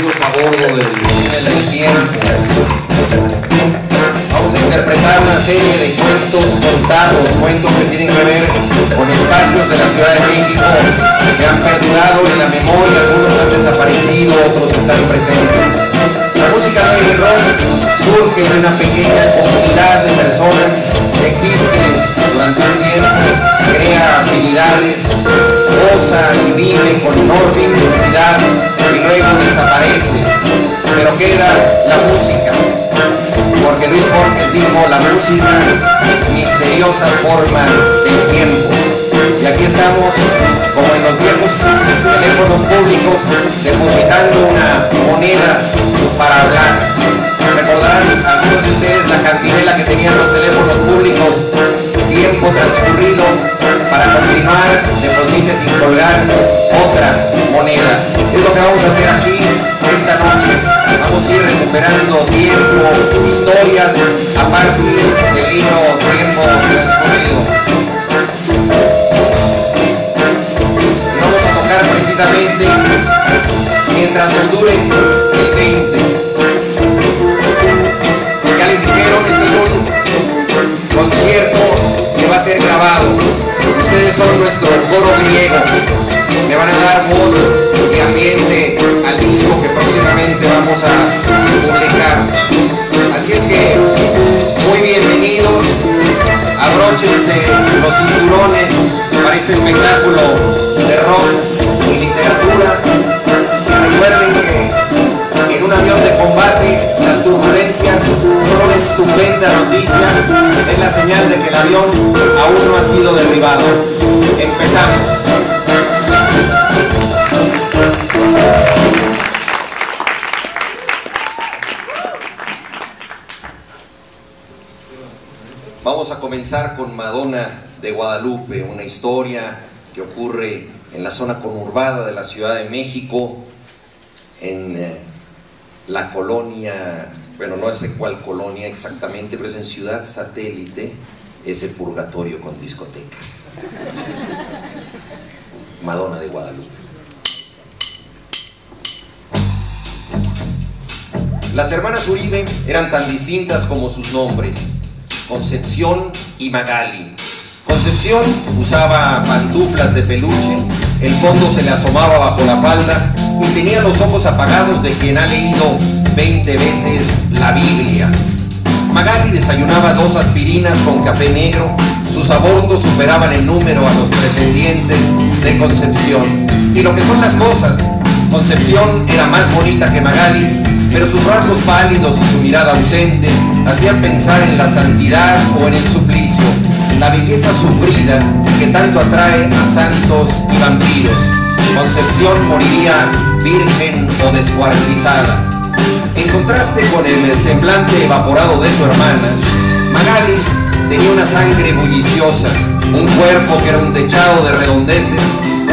bienvenidos a bordo del túnel del tiempo. Vamos a interpretar una serie de cuentos contados, cuentos que tienen que ver con espacios de la Ciudad de México que han perdurado en la memoria, algunos han desaparecido, otros están presentes. La música de rock surge de una pequeña comunidad de personas que existe durante un tiempo, crea afinidades, goza y vive con enorme intensidad y luego desaparece, pero queda la música, porque Luis Borges dijo: la música, misteriosa forma del tiempo. Y aquí estamos, como en los viejos teléfonos públicos, depositando una moneda para hablar. Recordarán algunos de ustedes la cantinela que tenían los teléfonos públicos: tiempo transcurrido, para continuar, deposite sin colgar otra moneda. Es lo que vamos a hacer aquí esta noche. Vamos a ir recuperando tiempo, historias a partir del libro Tiempo Transcurrido. Y vamos a tocar precisamente mientras nos dure el 20. Ya les dijeron, este es un concierto que va a ser grabado. Ustedes son nuestro coro griego. Me van a dar voz y ambiente al disco que próximamente vamos a publicar. Así es que muy bienvenidos, abróchense los cinturones para este espectáculo de rock y literatura. Y recuerden que en un avión de combate las turbulencias son una estupenda noticia, es la señal de que el avión aún no ha sido derribado. Empezamos. Vamos a comenzar con Madonna de Guadalupe, una historia que ocurre en la zona conurbada de la Ciudad de México, en la colonia, bueno, no sé cuál colonia exactamente, pero es en Ciudad Satélite, ese purgatorio con discotecas. Madonna de Guadalupe. Las hermanas Uribe eran tan distintas como sus nombres: Concepción y Magali. Concepción usaba pantuflas de peluche, el fondo se le asomaba bajo la falda y tenía los ojos apagados de quien ha leído 20 veces la Biblia. Magali desayunaba 2 aspirinas con café negro, sus abortos superaban en número a los pretendientes de Concepción. Y lo que son las cosas, Concepción era más bonita que Magali, pero sus rasgos pálidos y su mirada ausente hacían pensar en la santidad o en el suplicio, la belleza sufrida que tanto atrae a santos y vampiros. Concepción moriría virgen o descuartizada. En contraste con el semblante evaporado de su hermana, Magali tenía una sangre bulliciosa, un cuerpo que era un techado de redondeces,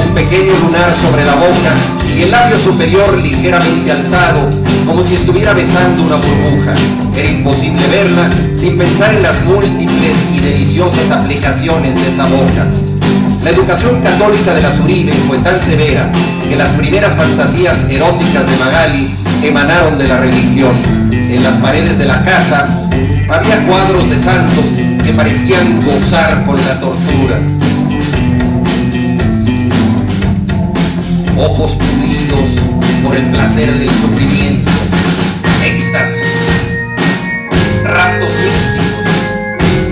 un pequeño lunar sobre la boca y el labio superior ligeramente alzado, como si estuviera besando una burbuja. Era imposible verla sin pensar en las múltiples y deliciosas aplicaciones de esa boca. La educación católica de las Uribe fue tan severa que las primeras fantasías eróticas de Magali emanaron de la religión. En las paredes de la casa había cuadros de santos que parecían gozar con la tortura. Ojos pulidos por el placer del sufrimiento, éxtasis, raptos místicos,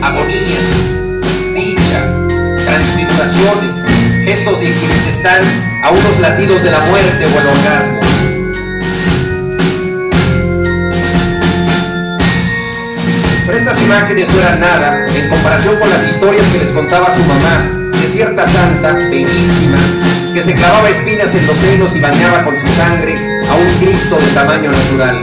agonías, dicha, transfiguraciones, gestos de quienes están a unos latidos de la muerte o el orgasmo. Pero estas imágenes no eran nada en comparación con las historias que les contaba su mamá de cierta santa, bellísima, que se clavaba espinas en los senos y bañaba con su sangre a un Cristo de tamaño natural.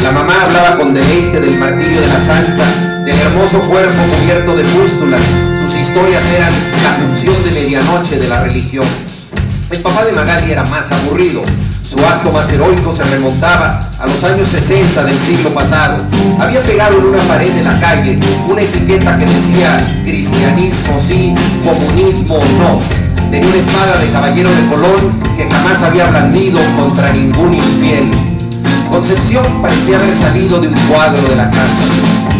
La mamá hablaba con deleite del martirio de la santa, del hermoso cuerpo cubierto de pústulas. Sus historias eran la función de medianoche de la religión. El papá de Magali era más aburrido. Su acto más heroico se remontaba a los años 60 del siglo pasado. Había pegado en una pared de la calle una etiqueta que decía: cristianismo sí, comunismo no. Tenía una espada de caballero de Colón que jamás había blandido contra ningún infiel. Concepción parecía haber salido de un cuadro de la casa.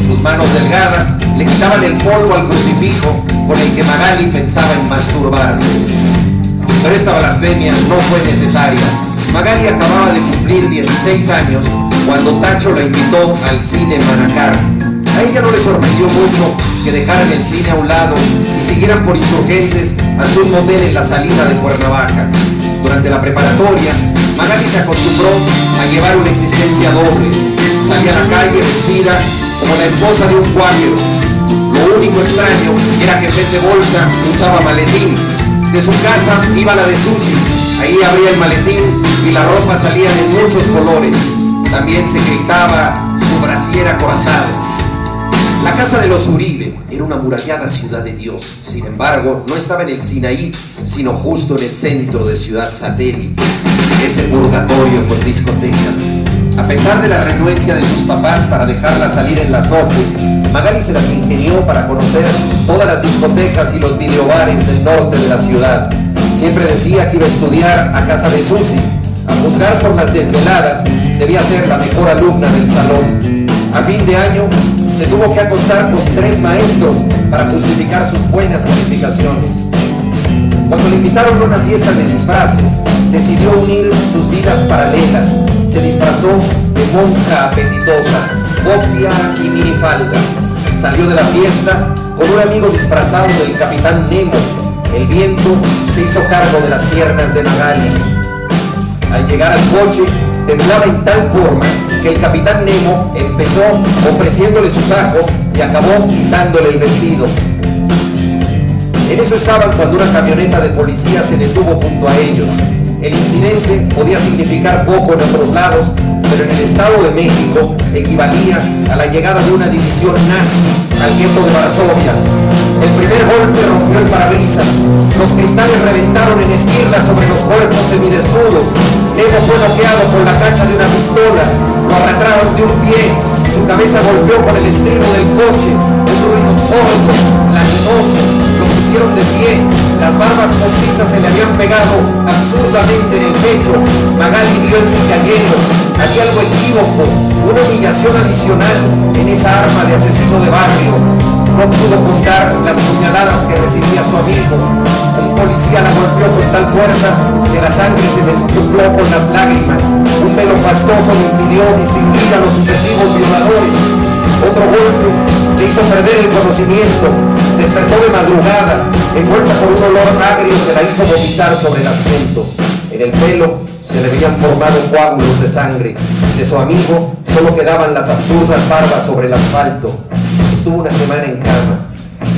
Sus manos delgadas le quitaban el polvo al crucifijo con el que Magali pensaba en masturbarse. Pero esta blasfemia no fue necesaria. Magali acababa de cumplir 16 años cuando Tacho la invitó al cine Manacar. A ella no le sorprendió mucho que dejaran el cine a un lado y siguieran por Insurgentes hasta un motel en la salida de Cuernavaca. Durante la preparatoria, Magali se acostumbró a llevar una existencia doble. Salía a la calle vestida como la esposa de un cuáquero. Lo único extraño era que en vez de bolsa usaba maletín. De su casa iba la de Susi. Ahí abría el maletín y la ropa salía de muchos colores. También se gritaba su brasier acorazado. La casa de los Uribe era una amurallada ciudad de Dios. Sin embargo, no estaba en el Sinaí, sino justo en el centro de Ciudad Satélite, ese purgatorio con discotecas. A pesar de la renuencia de sus papás para dejarla salir en las noches, Magali se las ingenió para conocer todas las discotecas y los videobares del norte de la ciudad. Siempre decía que iba a estudiar a casa de Susi. A juzgar por las desveladas, debía ser la mejor alumna del salón. A fin de año, se tuvo que acostar con 3 maestros para justificar sus buenas calificaciones. Cuando le invitaron a una fiesta de disfraces, decidió unir sus vidas paralelas. Se disfrazó de monja apetitosa, gofia y minifalda. Salió de la fiesta con un amigo disfrazado del Capitán Nemo. El viento se hizo cargo de las piernas de Magali. Al llegar al coche, temblaba en tal forma que el Capitán Nemo empezó ofreciéndole su saco y acabó quitándole el vestido. En eso estaban cuando una camioneta de policía se detuvo junto a ellos. El incidente podía significar poco en otros lados, pero en el Estado de México equivalía a la llegada de una división nazi al gueto de Varsovia. El primer golpe rompió el parabrisas. Los cristales reventaron en esquirlas sobre los cuerpos semidesnudos. Nemo fue noqueado con la cacha de una pistola. Lo arrastraron de un pie. Su cabeza golpeó con el estribo del coche. Un ruido sordo, laminoso. Lo pusieron de pie. Las barbas postizas se le habían pegado absurdamente en el pecho. Magali vio el picayero. Había algo equívoco, una humillación adicional en esa arma de asesino de barrio. No pudo contar las puñaladas que recibía su amigo. Un policía la golpeó con tal fuerza que la sangre se descupló con las lágrimas. Un velo pastoso le impidió distinguir a los sucesivos violadores. Otro golpe le hizo perder el conocimiento. Despertó de madrugada, envuelta por un olor agrio que la hizo vomitar sobre el asiento. En el pelo se le habían formado coágulos de sangre. De su amigo solo quedaban las absurdas barbas sobre el asfalto. Estuvo una semana en cama.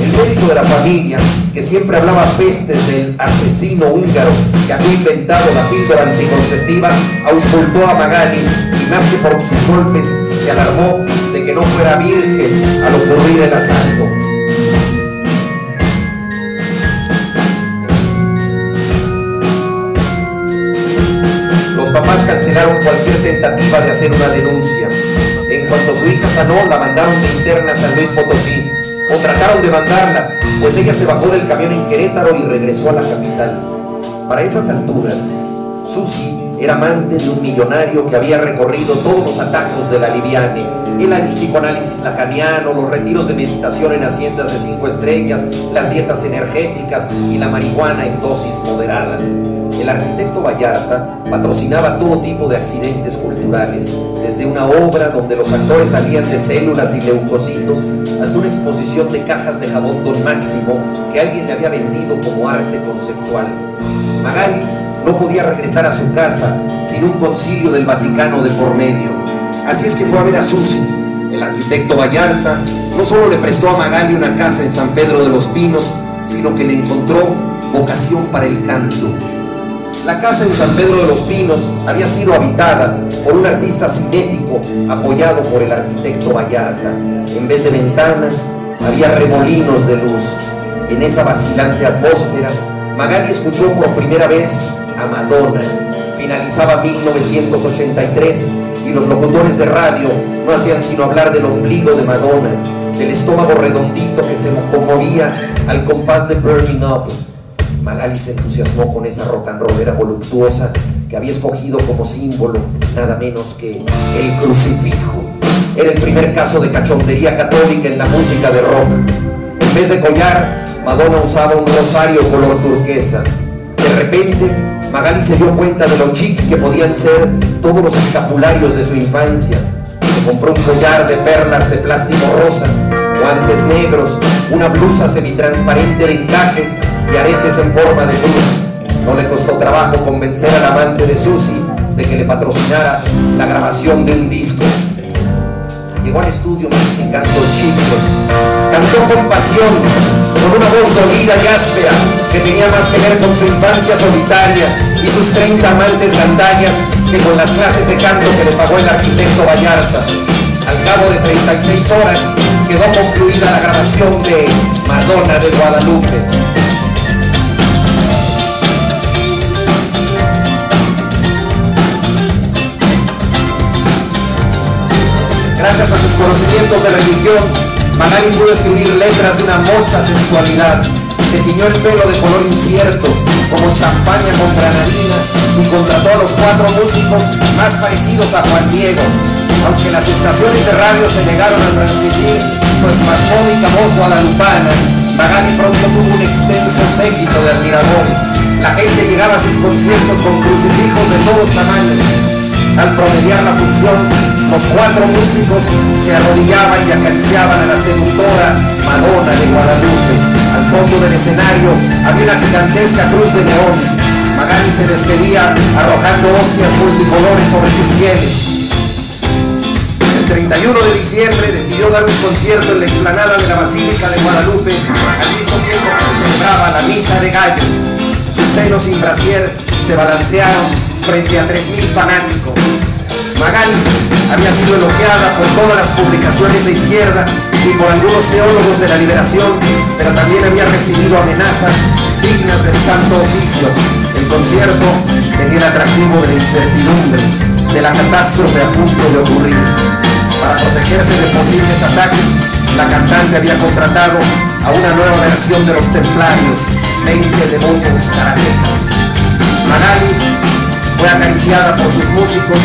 El médico de la familia, que siempre hablaba pestes del asesino húngaro que había inventado la píldora anticonceptiva, auscultó a Magali y más que por sus golpes se alarmó de que no fuera virgen al ocurrir el asalto. Los papás cancelaron cualquier tentativa de hacer una denuncia. En cuanto su hija sanó, la mandaron de interna a San Luis Potosí. O trataron de mandarla, pues ella se bajó del camión en Querétaro y regresó a la capital. Para esas alturas, Susi era amante de un millonario que había recorrido todos los atajos de la liviane: el psicoanálisis lacaniano, los retiros de meditación en haciendas de 5 estrellas, las dietas energéticas y la marihuana en dosis moderadas. El arquitecto Vallarta patrocinaba todo tipo de accidentes culturales, desde una obra donde los actores salían de células y leucocitos hasta una exposición de cajas de jabón Don Máximo que alguien le había vendido como arte conceptual. Magali no podía regresar a su casa sin un concilio del Vaticano de por medio. Así es que fue a ver a Susi. El arquitecto Vallarta no solo le prestó a Magali una casa en San Pedro de los Pinos, sino que le encontró vocación para el canto. La casa en San Pedro de los Pinos había sido habitada por un artista cinético apoyado por el arquitecto Vallarta. En vez de ventanas, había remolinos de luz. En esa vacilante atmósfera, Magali escuchó por primera vez a Madonna. Finalizaba 1983 y los locutores de radio no hacían sino hablar del ombligo de Madonna, del estómago redondito que se conmovía al compás de Burning Up. Magali se entusiasmó con esa rock and rollera voluptuosa que había escogido como símbolo nada menos que el crucifijo. Era el primer caso de cachondería católica en la música de rock. En vez de collar, Madonna usaba un rosario color turquesa. De repente, Magali se dio cuenta de lo chic que podían ser todos los escapularios de su infancia. Se compró un collar de perlas de plástico rosa, guantes negros, una blusa semitransparente de encajes y aretes en forma de cruz. No le costó trabajo convencer al amante de Susie de que le patrocinara la grabación de un disco. Llegó al estudio masticando chicle, cantó con pasión, con una voz dolida y áspera que tenía más que ver con su infancia solitaria y sus 30 amantes gandallas que con las clases de canto que le pagó el arquitecto Vallarta. Al cabo de 36 horas quedó concluida la grabación de Madonna de Guadalupe. Gracias a sus conocimientos de religión, Magali pudo escribir letras de una mocha sensualidad. Se tiñó el pelo de color incierto, como champaña con granadina, y contrató a los 4 músicos más parecidos a Juan Diego. Aunque las estaciones de radio se negaron a transmitir su espasmódica voz guadalupana, Magali pronto tuvo un extenso séquito de admiradores. La gente llegaba a sus conciertos con crucifijos de todos tamaños. Al promediar la función, los 4 músicos se arrodillaban y acariciaban a la seductora Madonna de Guadalupe. Al fondo del escenario había una gigantesca cruz de neón. Magali se despedía arrojando hostias multicolores sobre sus pieles. El 31 de diciembre decidió dar un concierto en la explanada de la Basílica de Guadalupe, al mismo tiempo que se celebraba la misa de gallo. Sus senos sin brasier se balancearon frente a 3.000 fanáticos. Magali había sido elogiada por todas las publicaciones de izquierda y por algunos teólogos de la liberación, pero también había recibido amenazas dignas del Santo Oficio. El concierto tenía el atractivo de la incertidumbre, de la catástrofe a punto de ocurrir. Para protegerse de posibles ataques, la cantante había contratado a una nueva versión de los Templarios, 20 devotos karatecas. Magali fue acariciada por sus músicos,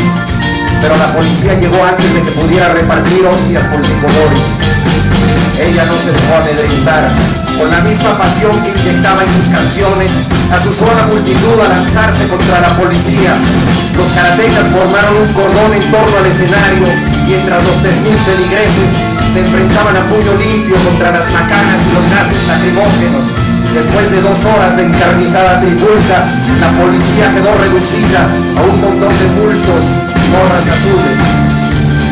pero la policía llegó antes de que pudiera repartir hostias multicolores. Ella no se dejó amedrentar. Con la misma pasión que inyectaba en sus canciones, asusó a la multitud a lanzarse contra la policía. Los karatecas formaron un cordón en torno al escenario, mientras los 3.000 feligreses se enfrentaban a puño limpio contra las macanas y los gases lacrimógenos. Después de 2 horas de encarnizada trifulca, la policía quedó reducida a un montón de bultos y gorras azules.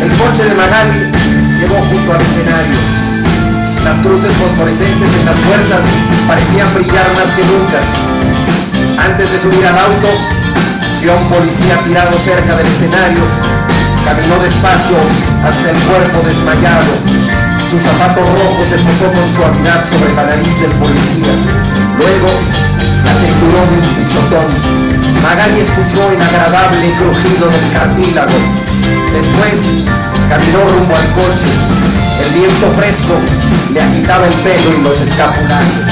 El coche de Magali llegó junto al escenario. Las cruces fosforescentes en las puertas parecían brillar más que nunca. Antes de subir al auto, vio a un policía tirado cerca del escenario. Caminó despacio hasta el cuerpo desmayado. Su zapato rojo se posó con suavidad sobre la nariz del policía. Luego, la trituró de un pisotón. Magali escuchó el agradable crujido del cartílago. Después, caminó rumbo al coche. El viento fresco le agitaba el pelo y los escapularios.